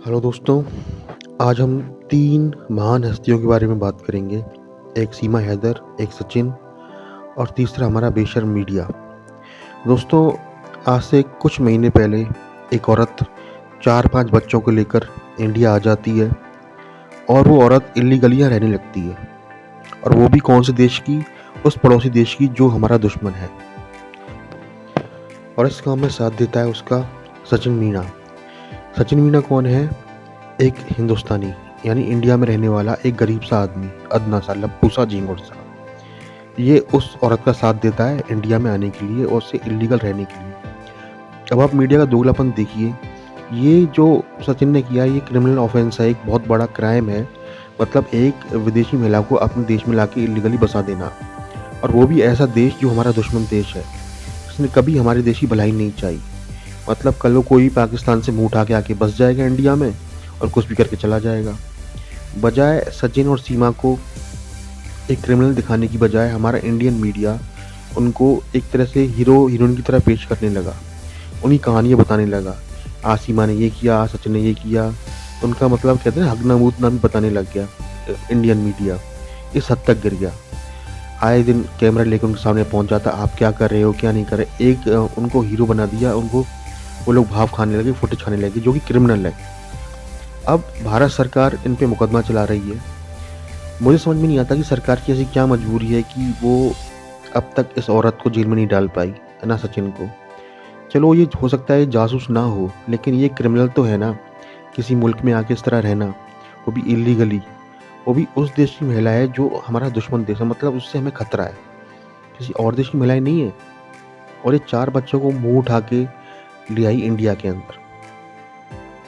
Hello दोस्तों, आज हम 3 महान हस्तियों के बारे में बात करेंगे। एक सीमा हैदर, एक सचिन और तीसरा हमारा बेशर्म मीडिया। दोस्तों, आज से कुछ महीने पहले एक औरत 4-5 बच्चों को लेकर इंडिया आ जाती है और वो औरत इल्लीगल यहाँ रहने लगती है, और वो भी कौन से देश की? उस पड़ोसी देश की जो हमारा दुश्मन है। और इस काम में साथ देता है उसका सचिन मीणा। सचिन मीणा कौन है? एक हिंदुस्तानी, यानी इंडिया में रहने वाला एक गरीब सा आदमी, अदना सा, लप्पू सा, झिंगुर सा। ये उस औरत का साथ देता है इंडिया में आने के लिए और उससे इल्लीगल रहने के लिए। अब आप मीडिया का दोगलापन देखिए। ये जो सचिन ने किया, ये क्रिमिनल ऑफेंस है, एक बहुत बड़ा क्राइम है। मतलब एक विदेशी महिला को अपने देश में लाके इल्लीगली बसा देना, और वो भी ऐसा देश जो हमारा दुश्मन देश है। इसने कभी हमारे देश की भलाई नहीं चाहिए। मतलब कल को कोई पाकिस्तान से मुंह उठा के आके बस जाएगा इंडिया में और कुछ भी करके चला जाएगा। बजाय सचिन और सीमा को एक क्रिमिनल दिखाने की बजाय हमारा इंडियन मीडिया उनको एक तरह से हीरो हीरोइन की तरह पेश करने लगा, उन्हीं कहानियाँ बताने लगा। आज सीमा ने ये किया, आज सचिन ने ये किया। उनका मतलब कहते हैं हगना मूतना भी बताने लग गया। इंडियन मीडिया इस हद तक गिर गया। आए दिन कैमरा लेकर उनके सामने पहुंच जाता, आप क्या कर रहे हो, क्या नहीं कर रहे। एक उनको हीरो बना दिया। उनको वो लोग भाव खाने लगे, फुटेज खाने लगे, जो कि क्रिमिनल है। अब भारत सरकार इन पे मुकदमा चला रही है। मुझे समझ में नहीं आता कि सरकार की ऐसी क्या मजबूरी है कि वो अब तक इस औरत को जेल में नहीं डाल पाई, ना सचिन को। चलो, ये हो सकता है जासूस ना हो, लेकिन ये क्रिमिनल तो है ना। किसी मुल्क में आके इस तरह रहना, वो भी इलीगली, वो भी उस देश की महिला है जो हमारा दुश्मन देश है। मतलब उससे हमें खतरा है, किसी और देश की महिलाएं नहीं है। और ये 4 बच्चों को मुंह उठा के ले आई इंडिया के अंदर।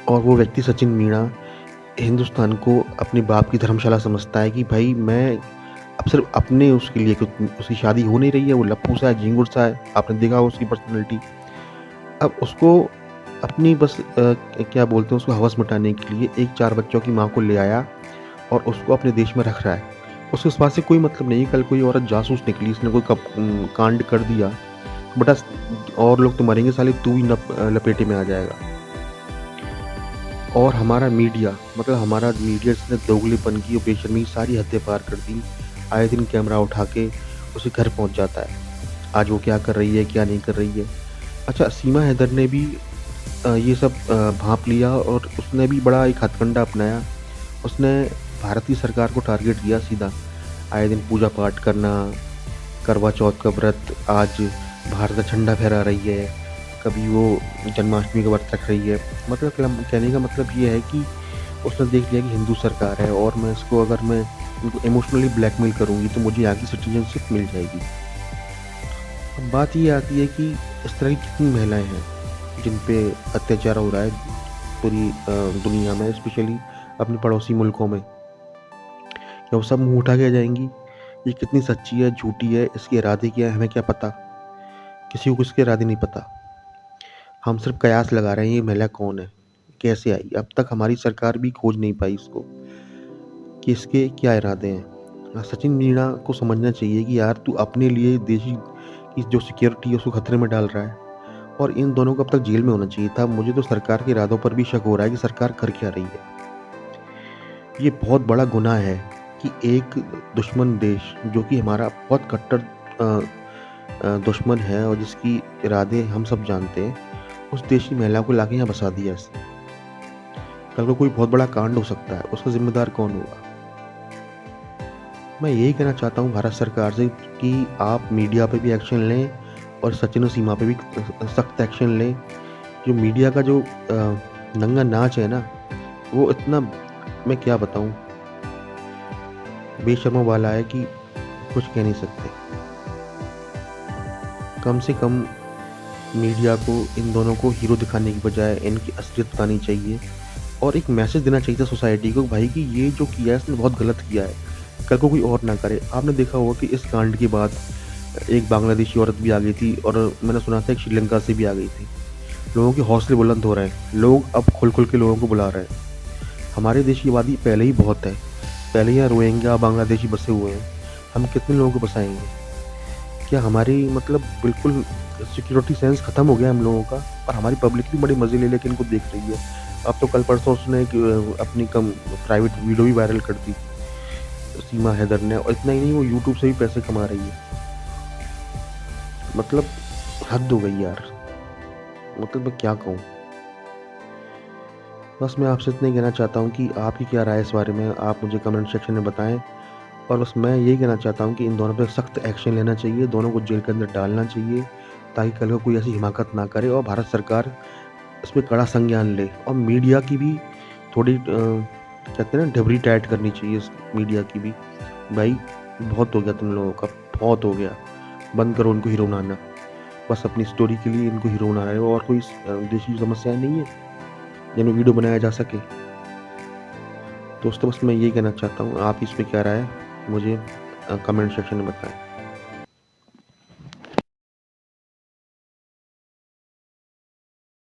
और वो व्यक्ति सचिन मीणा हिंदुस्तान को अपने बाप की धर्मशाला समझता है कि भाई मैं अब सिर्फ अपने उसके लिए, उसकी शादी हो नहीं रही है, वो लप्पू सा है, झिंगुर सा है, आपने देखा हो उसकी पर्सनैलिटी। अब उसको अपनी बस क्या बोलते हैं, उसको हवस मिटाने के लिए एक 4 बच्चों की माँ को ले आया और उसको अपने देश में रख रहा है। उसके इस बात से कोई मतलब नहीं। कल कोई औरत जासूस निकली, इसने कोई कांड कर दिया, बेटा और लोग तो मरेंगे साले, तू ही लपेटे में आ जाएगा। और हमारा मीडिया, मतलब हमारा मीडिया, इसने दोगलेपन की और बेशर्मी सारी हदें पार कर दी। आए दिन कैमरा उठा के उसे घर पहुंच जाता है, आज वो क्या कर रही है, क्या नहीं कर रही है। अच्छा, सीमा हैदर ने भी ये सब भांप लिया और उसने भी बड़ा एक हथकंडा अपनाया। उसने भारत की सरकार को टारगेट किया सीधा। आए दिन पूजा पाठ करना, करवा चौथ का व्रत, आज भारत का झंडा फहरा रही है, कभी वो जन्माष्टमी का व्रत रख रही है। मतलब कहने का मतलब ये है कि उसने देख लिया कि हिंदू सरकार है और मैं इसको, अगर मैं इनको इमोशनली ब्लैकमेल करूँगी तो मुझे यहाँ की सिटीजनशिप मिल जाएगी। अब बात ये आती है कि इस तरह की कितनी महिलाएं हैं जिन पे अत्याचार हो रहा है पूरी दुनिया में, स्पेशली अपने पड़ोसी मुल्कों में। क्या वो सब मुंह उठा के आ जाएंगी? ये कितनी सच्ची है, झूठी है, इसके इरादे क्या है, हमें क्या पता। किसी को इसके इरादे नहीं पता। हम सिर्फ कयास लगा रहे हैं ये महिला कौन है, कैसे आई। अब तक हमारी सरकार भी खोज नहीं पाई इसको कि इसके क्या इरादे हैं। सचिन मीणा को समझना चाहिए कि यार तू अपने लिए देश की जो सिक्योरिटी है उसको खतरे में डाल रहा है, और इन दोनों को अब तक जेल में होना चाहिए था। मुझे तो सरकार के इरादों पर भी शक हो रहा है कि सरकार कर क्या रही है। ये बहुत बड़ा गुनाह है कि एक दुश्मन देश, जो कि हमारा बहुत कट्टर दुश्मन है और जिसकी इरादे हम सब जानते हैं, उस देश की महिला को लाके यहाँ बसा दिया इसने। कल को कोई बहुत बड़ा कांड हो सकता है, उसका जिम्मेदार कौन होगा? मैं यही कहना चाहता हूँ भारत सरकार से कि आप मीडिया पे भी एक्शन लें और सचिन और सीमा पे भी सख्त एक्शन लें। जो मीडिया का जो नंगा नाच है ना, वो इतना, मैं क्या बताऊँ, बेशर्मों वाला है कि कुछ कह नहीं सकते। कम से कम मीडिया को इन दोनों को हीरो दिखाने की बजाय इनकी असलियत बतानी चाहिए और एक मैसेज देना चाहिए था सोसाइटी को, भाई कि ये जो किया है इसने बहुत गलत किया है, कल को कोई और ना करे। आपने देखा होगा कि इस कांड के बाद एक बांग्लादेशी औरत भी आ गई थी और मैंने सुना था एक श्रीलंका से भी आ गई थी। लोगों के हौसले बुलंद हो रहे हैं, लोग अब खुल खुल के लोगों को बुला रहे हैं। हमारे देश की आबादी पहले ही बहुत है, पहले यहाँ रोहिंग्या बांग्लादेशी बसे हुए हैं, हम कितने लोगों को बसाएंगे? क्या हमारी मतलब बिल्कुल सिक्योरिटी सेंस ख़त्म हो गया हम लोगों का? और हमारी पब्लिक भी बड़े मज़े ले लेके इनको देख रही है। अब तो कल परसों उसने एक अपनी कम प्राइवेट वीडियो भी वायरल कर दी, सीमा हैदर ने, और इतना ही नहीं, वो यूट्यूब से भी पैसे कमा रही है। मतलब हद हो गई यार, मतलब मैं क्या कहूँ? बस मैं आपसे इतना ही कहना चाहता हूँ कि आपकी क्या राय है इस बारे में, आप मुझे कमेंट सेक्शन में बताएँ। और बस मैं यही कहना चाहता हूँ कि इन दोनों पे सख्त एक्शन लेना चाहिए, दोनों को जेल के अंदर डालना चाहिए, ताकि कल को कोई ऐसी हिमाकत ना करे और भारत सरकार इस पे कड़ा संज्ञान ले। और मीडिया की भी थोड़ी कहते हैं ना, ढिबरी टाइट करनी चाहिए इस मीडिया की भी। भाई बहुत हो गया तुम लोगों का, बहुत हो गया। बंद करो इनको हीरो बनाना। बस अपनी स्टोरी के लिए इनको हीरो बना रहे हो, और कोई देश की समस्याएँ नहीं है जिन्हें वीडियो बनाया जा सके। दोस्तों बस मैं यही कहना चाहता हूँ, आप इस पे क्या राय है मुझे कमेंट सेक्शन में बताएँ।